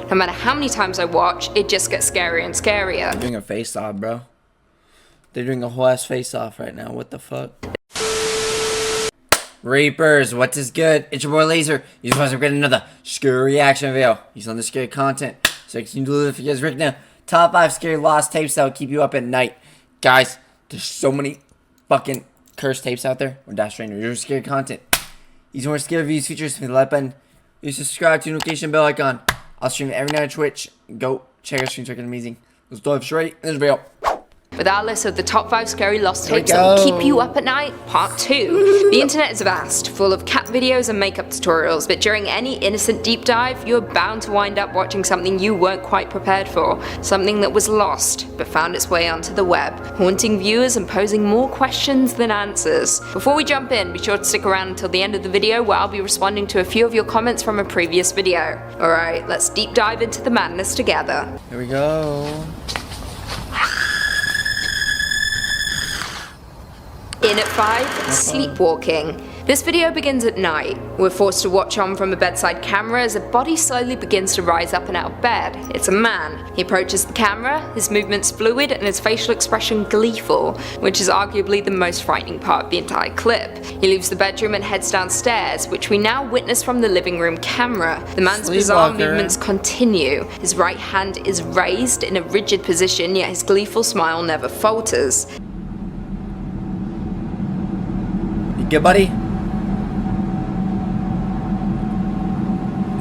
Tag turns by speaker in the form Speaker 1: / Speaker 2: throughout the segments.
Speaker 1: No matter how many times I watch, it just gets scarier and scarier.
Speaker 2: They're doing a face-off, bro. They're doing a whole ass face-off right now. What the fuck? Reapers, what is good? It's your boy Laser. You just want to get another scary reaction video. He's on the scary content. So you can do it if you guys right now. Top 5 scary lost tapes that will keep you up at night. Guys, there's so many fucking cursed tapes out there. We're Dash Trainer. You're scary content. These more scary reviews features. Hit the like button. You subscribe to the notification bell icon. I'll stream every night on Twitch. Go check our streams. They're amazing. Let's dive straight in this video.
Speaker 1: With our list of the top 5 scary lost tapes that will keep you up at night, part 2. The internet is vast, full of cat videos and makeup tutorials, but during any innocent deep dive, you're bound to wind up watching something you weren't quite prepared for. Something that was lost, but found its way onto the web, haunting viewers and posing more questions than answers. Before we jump in, be sure to stick around until the end of the video where I'll be responding to a few of your comments from a previous video. Alright, let's deep dive into the madness together.
Speaker 2: Here we go.
Speaker 1: In at 5, sleepwalking. This video begins at night. We're forced to watch on from a bedside camera as a body slowly begins to rise up and out of bed. It's a man. He approaches the camera, his movements fluid and his facial expression gleeful, which is arguably the most frightening part of the entire clip. He leaves the bedroom and heads downstairs, which we now witness from the living room camera. The man's bizarre movements continue. His right hand is raised in a rigid position, yet his gleeful smile never falters.
Speaker 2: Good, buddy. It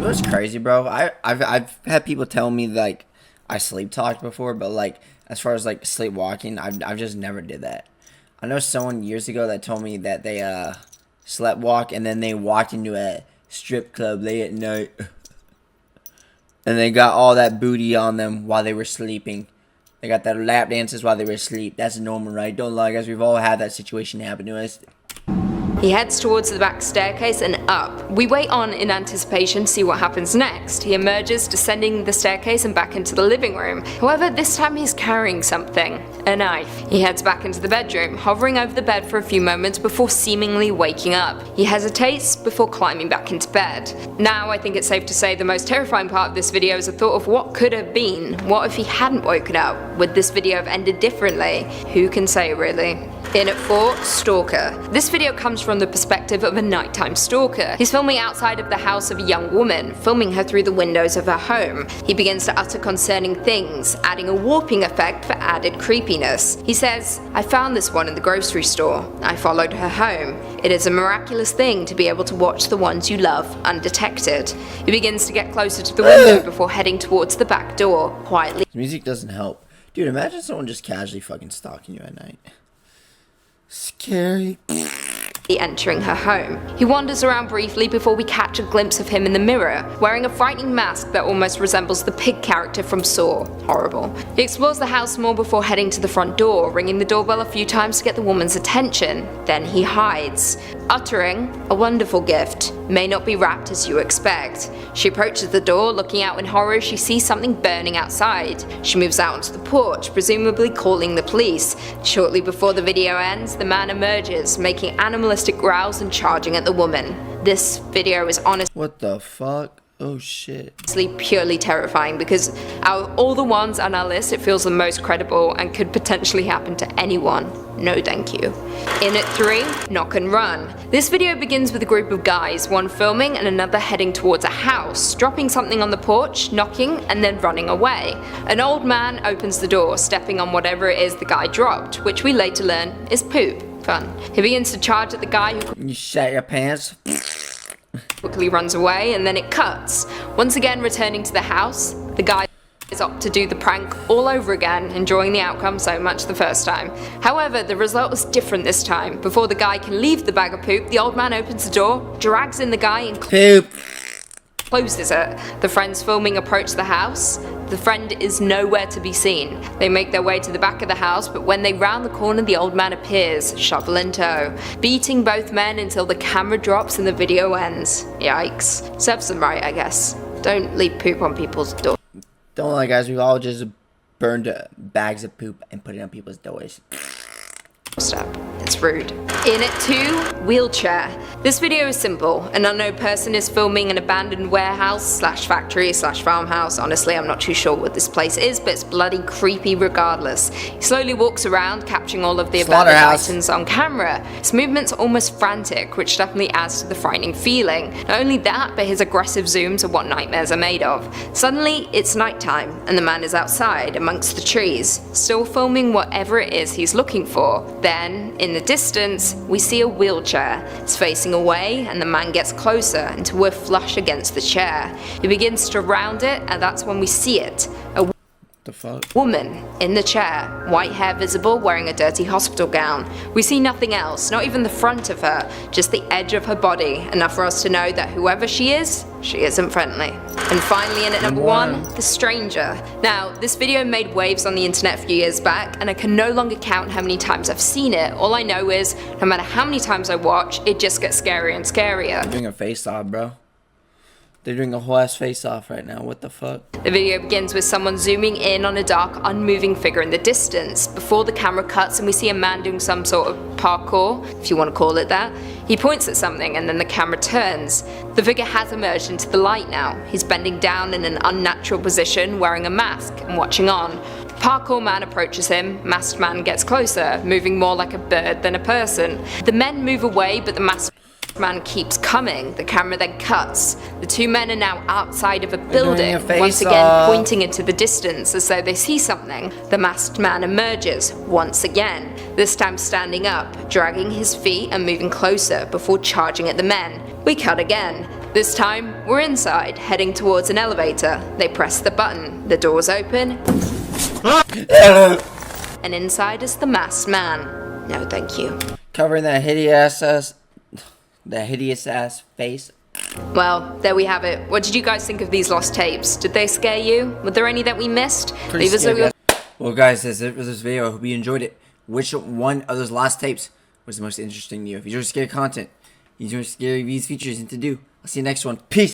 Speaker 2: was crazy, bro. I've had people tell me like I sleep talked before, but like as far as like sleepwalking, I've just never did that. I know someone years ago that told me that they slept walk and then they walked into a strip club late at night and they got all that booty on them while they were sleeping. They got their lap dances while they were asleep. That's normal, right? Don't lie, guys. We've all had that situation happen to us.
Speaker 1: He heads towards the back staircase and up. We wait on in anticipation to see what happens next. He emerges, descending the staircase and back into the living room. However, this time he's carrying something. A knife. He heads back into the bedroom, hovering over the bed for a few moments before seemingly waking up. He hesitates before climbing back into bed. Now I think it's safe to say the most terrifying part of this video is the thought of what could have been. What if he hadn't woken up? Would this video have ended differently? Who can say, really? In at 4, stalker. This video comes from the perspective of a nighttime stalker. He's filming outside of the house of a young woman, filming her through the windows of her home. He begins to utter concerning things, adding a warping effect for added creepiness. He says, "I found this one in the grocery store. I followed her home. It is a miraculous thing to be able to watch the ones you love undetected." He begins to get closer to the window before heading towards the back door, quietly.
Speaker 2: Music doesn't help. Dude, imagine someone just casually fucking stalking you at night. Scary.
Speaker 1: Entering her home. He wanders around briefly before we catch a glimpse of him in the mirror, wearing a frightening mask that almost resembles the pig character from Saw. Horrible. He explores the house more before heading to the front door, ringing the doorbell a few times to get the woman's attention. Then he hides, uttering, "A wonderful gift. May not be wrapped as you expect." She approaches the door, looking out in horror. She sees something burning outside. She moves out onto the porch, presumably calling the police. Shortly before the video ends, the man emerges, making animalistic growls and charging at the woman. This video is honestly
Speaker 2: What the fuck? Oh shit.
Speaker 1: Purely terrifying because out of all the ones on our list, it feels the most credible and could potentially happen to anyone. No thank you. In at 3, knock and run. This video begins with a group of guys, one filming and another heading towards a house, dropping something on the porch, knocking and then running away. An old man opens the door, stepping on whatever it is the guy dropped, which we later learn is poop. Fun. He begins to charge at the guy who
Speaker 2: You shat your pants?
Speaker 1: quickly runs away, and then it cuts. Once again returning to the house, the guy is up to do the prank all over again, enjoying the outcome so much the first time. However, the result was different this time. Before the guy can leave the bag of poop, the old man opens the door, drags in the guy and
Speaker 2: Poop.
Speaker 1: closes it. The friends filming approach the house. The friend is nowhere to be seen. They make their way to the back of the house, but when they round the corner, the old man appears, shovel in tow, beating both men until the camera drops and the video ends. Yikes. Serves them right, I guess. Don't leave poop on people's doors.
Speaker 2: Don't lie, guys. We've all just burned bags of poop and put it on people's doors.
Speaker 1: Step. It's rude. In at 2, wheelchair. This video is simple. An unknown person is filming an abandoned warehouse / factory / farmhouse. Honestly, I'm not too sure what this place is, but it's bloody creepy regardless. He slowly walks around, capturing all of the abandoned items on camera. His movements are almost frantic, which definitely adds to the frightening feeling. Not only that, but his aggressive zooms are what nightmares are made of. Suddenly, it's nighttime, and the man is outside, amongst the trees, still filming whatever it is he's looking for. Then, in the distance, we see a wheelchair. It's facing away, and the man gets closer until we're flush against the chair. He begins to round it, and that's when we see it.
Speaker 2: The fuck?
Speaker 1: Woman in the chair, white hair visible, wearing a dirty hospital gown. We see nothing else, not even the front of her, just the edge of her body, enough for us to know that whoever she isn't friendly. And finally in at number 1, the stranger. Now, this video made waves on the internet a few years back, and I can no longer count how many times I've seen it. All I know is, no matter how many times I watch, it just gets scarier and scarier.
Speaker 2: They're doing a face-off, bro. They're doing a whole ass face-off right now. What the fuck?
Speaker 1: The video begins with someone zooming in on a dark, unmoving figure in the distance. Before the camera cuts and we see a man doing some sort of parkour, if you want to call it that. He points at something and then the camera turns. The figure has emerged into the light now. He's bending down in an unnatural position, wearing a mask and watching on. The parkour man approaches him, masked man gets closer, moving more like a bird than a person. The men move away, but the masked man keeps coming. The camera then cuts. The two men are now outside of a building, once again pointing into the distance as though they see something. The masked man emerges, once again, this time standing up, dragging his feet and moving closer before charging at the men. We cut again. This time, we're inside, heading towards an elevator. They press the button, the doors open, and inside is the masked man. No thank you.
Speaker 2: Covering that hideous ass face.
Speaker 1: Well, there we have it. What did you guys think of these lost tapes? Did they scare you? Were there any that we missed?
Speaker 2: Pretty scary. Well guys, that's it for this video. I hope you enjoyed it. Which one of those lost tapes was the most interesting to you? If you enjoy scary content, you enjoy scary V's features and to do. I'll see you next one. Peace!